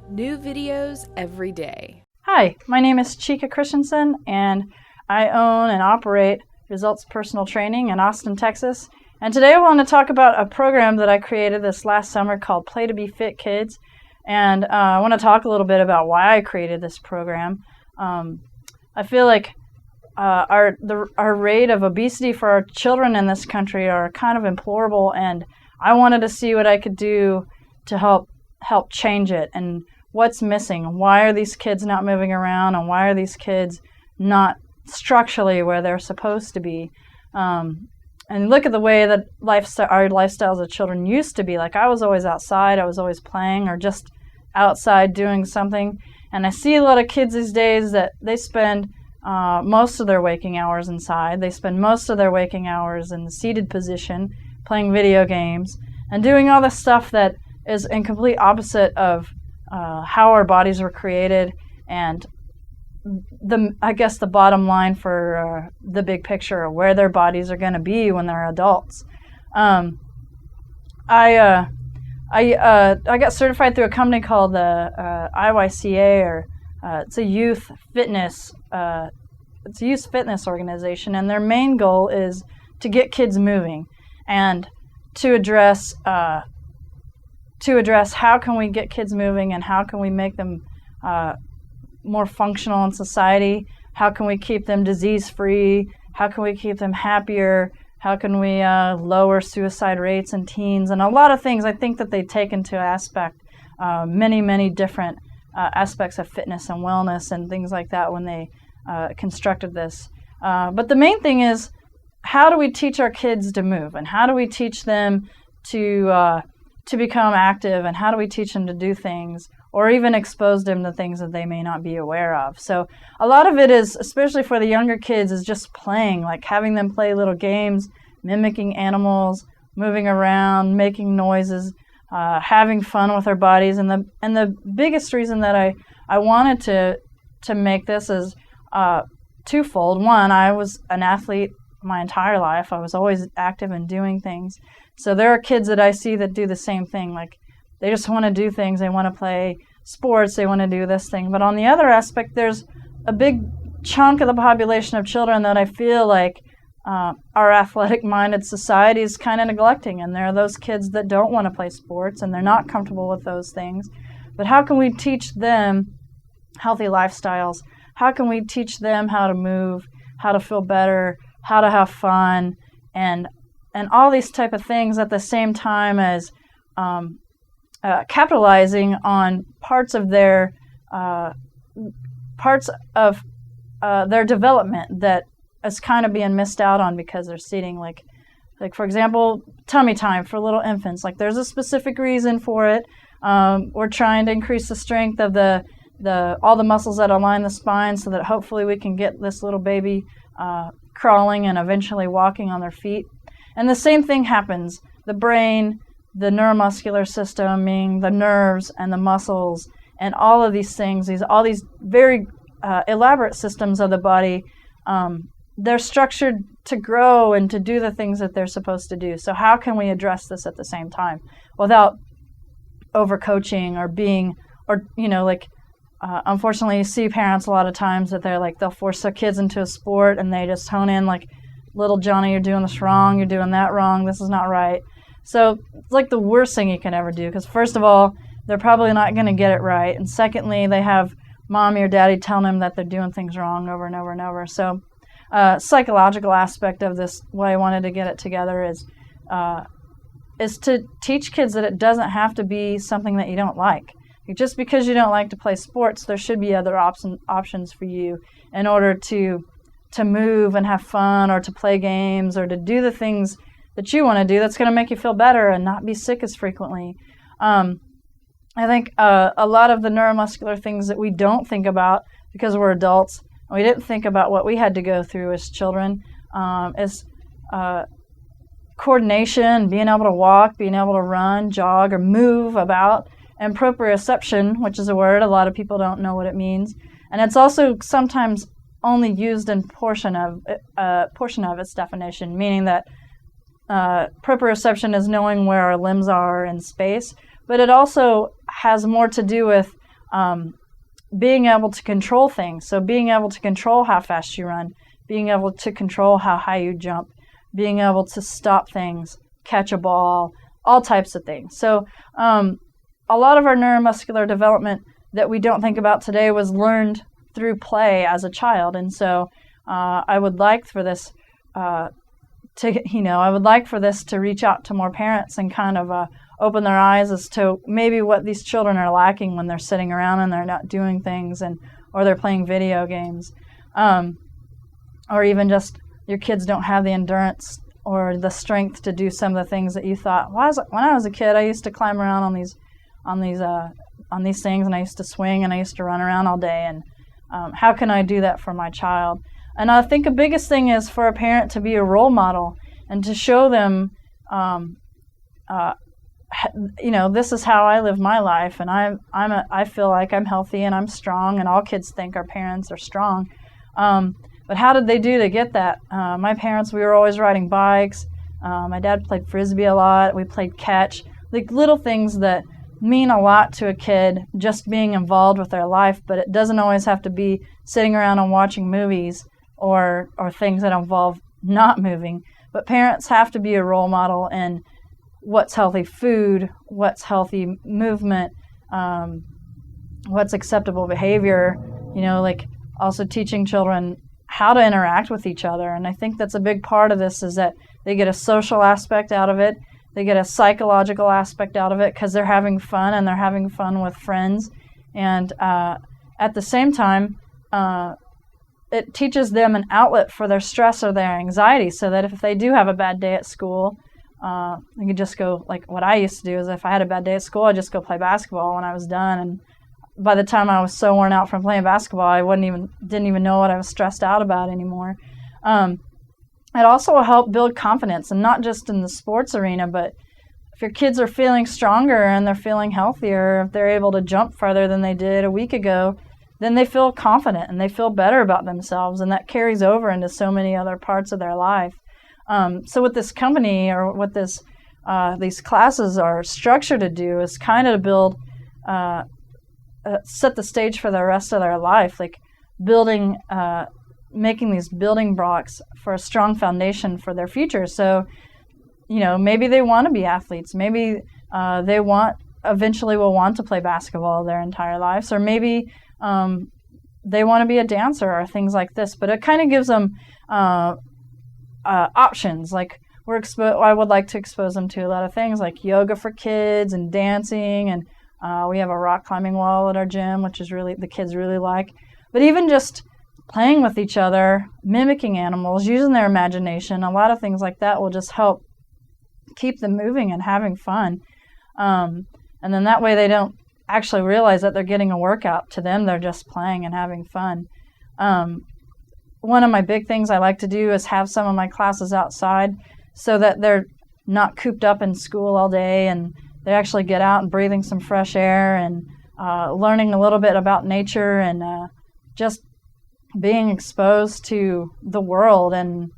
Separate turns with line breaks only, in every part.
New videos every day.
Hi, my name is Chica Christenson, and I own and operate Results Personal Training in Austin, Texas. And today I want to talk about a program that I created this last summer called Play to Be Fit Kids. And I want to talk a little bit about why I created this program. I feel like our rate of obesity for our children in this country are kind of implorable, and I wanted to see what I could do to help change it, and what's missing. Why are these kids not moving around, and why are these kids not structurally where they're supposed to be? And look at the way that our lifestyles of children used to be. Like, I was always outside, I was always playing, or just outside doing something. And I see a lot of kids these days that they spend most of their waking hours inside. They spend most of their waking hours in the seated position, playing video games, and doing all this stuff that is in complete opposite of how our bodies were created, and I guess the bottom line for the big picture of where their bodies are going to be when they're adults. I got certified through a company called the IYCA, or it's a youth fitness organization, and their main goal is to get kids moving and to address how can we get kids moving, and how can we make them more functional in society, how can we keep them disease-free, how can we keep them happier, how can we lower suicide rates in teens, and a lot of things. I think that they take into aspect many different aspects of fitness and wellness and things like that when they constructed this. But the main thing is, how do we teach our kids to move, and how do we teach them to become active, and how do we teach them to do things, or even expose them to things that they may not be aware of? So a lot of it is, especially for the younger kids, is just playing, like having them play little games, mimicking animals, moving around, making noises, having fun with their bodies. And the biggest reason that I wanted to make this is twofold. One, I was an athlete my entire life. I was always active and doing things. So there are kids that I see that do the same thing. Like, they just want to do things. They want to play sports. They want to do this thing. But on the other aspect, there's a big chunk of the population of children that I feel like our athletic-minded society is kind of neglecting. And there are those kids that don't want to play sports, and they're not comfortable with those things. But how can we teach them healthy lifestyles? How can we teach them how to move, how to feel better, how to have fun, and all these type of things, at the same time as capitalizing on parts of their development that is kind of being missed out on because they're seating. Like for example, tummy time for little infants. Like, there's a specific reason for it. We're trying to increase the strength of all the muscles that align the spine, so that hopefully we can get this little baby crawling and eventually walking on their feet. And the same thing happens. The brain, the neuromuscular system, meaning the nerves and the muscles, and all of these things, all these very elaborate systems of the body, they're structured to grow and to do the things that they're supposed to do. So how can we address this at the same time without overcoaching unfortunately, you see parents a lot of times that they'll force their kids into a sport, and they just hone in like, little Johnny, you're doing this wrong, you're doing that wrong, this is not right. So it's like the worst thing you can ever do, because first of all, they're probably not going to get it right, and secondly, they have mommy or daddy telling them that they're doing things wrong over and over and over. So psychological aspect of this, why I wanted to get it together, is to teach kids that it doesn't have to be something that you don't like. Just because you don't like to play sports, there should be other options for you in order to move and have fun, or to play games, or to do the things that you want to do that's going to make you feel better and not be sick as frequently. I think a lot of the neuromuscular things that we don't think about because we're adults, we didn't think about what we had to go through as children, is coordination, being able to walk, being able to run, jog, or move about, and proprioception, which is a word a lot of people don't know what it means. And it's also sometimes only used in portion of its definition, meaning that proprioception is knowing where our limbs are in space, but it also has more to do with being able to control things. So being able to control how fast you run, being able to control how high you jump, being able to stop things, catch a ball, all types of things. So a lot of our neuromuscular development that we don't think about today was learned through play as a child. And so I would like for this to reach out to more parents and kind of open their eyes as to maybe what these children are lacking when they're sitting around and they're not doing things, or they're playing video games, or even just your kids don't have the endurance or the strength to do some of the things that you thought. When I was a kid, I used to climb around on these things, and I used to swing, and I used to run around all day. And how can I do that for my child? And I think the biggest thing is for a parent to be a role model and to show them, this is how I live my life, and I feel like I'm healthy and I'm strong, and all kids think our parents are strong. But how did they do to get that? My parents, we were always riding bikes. My dad played Frisbee a lot. We played catch. Like little things that mean a lot to a kid, just being involved with their life, but it doesn't always have to be sitting around and watching movies or things that involve not moving. But parents have to be a role model in what's healthy food, what's healthy movement, what's acceptable behavior, like also teaching children how to interact with each other. And I think that's a big part of this, is that they get a social aspect out of it. They get a psychological aspect out of it because they're having fun, and they're having fun with friends. And at the same time, it teaches them an outlet for their stress or their anxiety, so that if they do have a bad day at school, they could just go, like what I used to do is if I had a bad day at school, I'd just go play basketball when I was done. And by the time I was so worn out from playing basketball, I didn't even know what I was stressed out about anymore. It also will help build confidence, and not just in the sports arena, but if your kids are feeling stronger and they're feeling healthier, if they're able to jump farther than they did a week ago, then they feel confident and they feel better about themselves, and that carries over into so many other parts of their life. So what this company, or what these classes are structured to do, is kind of to build, set the stage for the rest of their life, like making these building blocks for a strong foundation for their future. So, maybe they want to be athletes. Maybe they eventually will want to play basketball their entire lives, or maybe they want to be a dancer or things like this. But it kind of gives them options. Like I would like to expose them to a lot of things like yoga for kids and dancing, and we have a rock climbing wall at our gym, which is the kids really like. But even just playing with each other, mimicking animals, using their imagination, a lot of things like that will just help keep them moving and having fun. And then that way they don't actually realize that they're getting a workout. To them, they're just playing and having fun. One of my big things I like to do is have some of my classes outside, so that they're not cooped up in school all day, and they actually get out and breathing some fresh air, and learning a little bit about nature, and just being exposed to the world and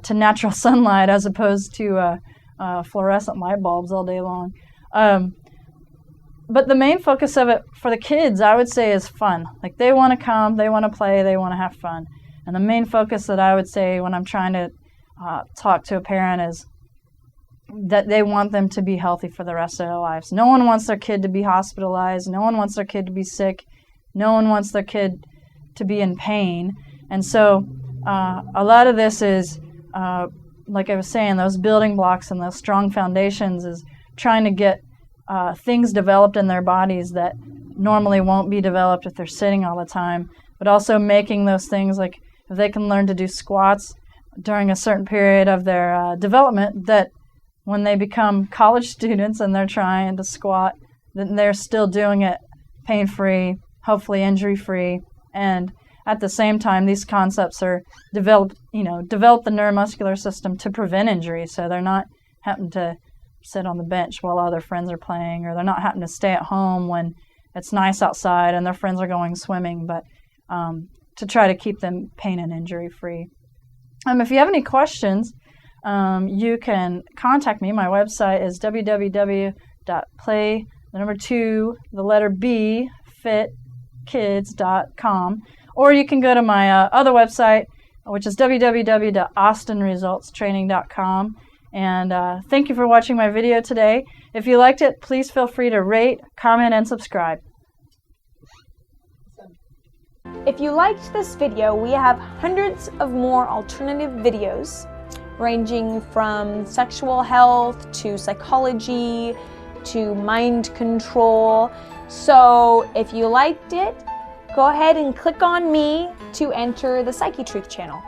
to natural sunlight, as opposed to fluorescent light bulbs all day long. But the main focus of it for the kids, I would say, is fun. Like, they want to come, they want to play, they want to have fun. And the main focus that I would say when I'm trying to talk to a parent is that they want them to be healthy for the rest of their lives. No one wants their kid to be hospitalized. No one wants their kid to be sick. No one wants their kid to be in pain. And so a lot of this is, like I was saying, those building blocks and those strong foundations is trying to get things developed in their bodies that normally won't be developed if they're sitting all the time, but also making those things, like if they can learn to do squats during a certain period of their development, that when they become college students and they're trying to squat, then they're still doing it pain-free, hopefully injury-free. And at the same time, these concepts are develop the neuromuscular system to prevent injury. So they're not having to sit on the bench while other friends are playing, or they're not having to stay at home when it's nice outside and their friends are going swimming, but to try to keep them pain and injury-free. If you have any questions, you can contact me. My website is www.play2, austinfitkids.com, or you can go to my other website, which is www.austinresultstraining.com. And thank you for watching my video today. If you liked it, please feel free to rate, comment, and subscribe.
If you liked this video, we have hundreds of more alternative videos ranging from sexual health to psychology to mind control. So if you liked it, go ahead and click on me to enter the Psychetruth channel.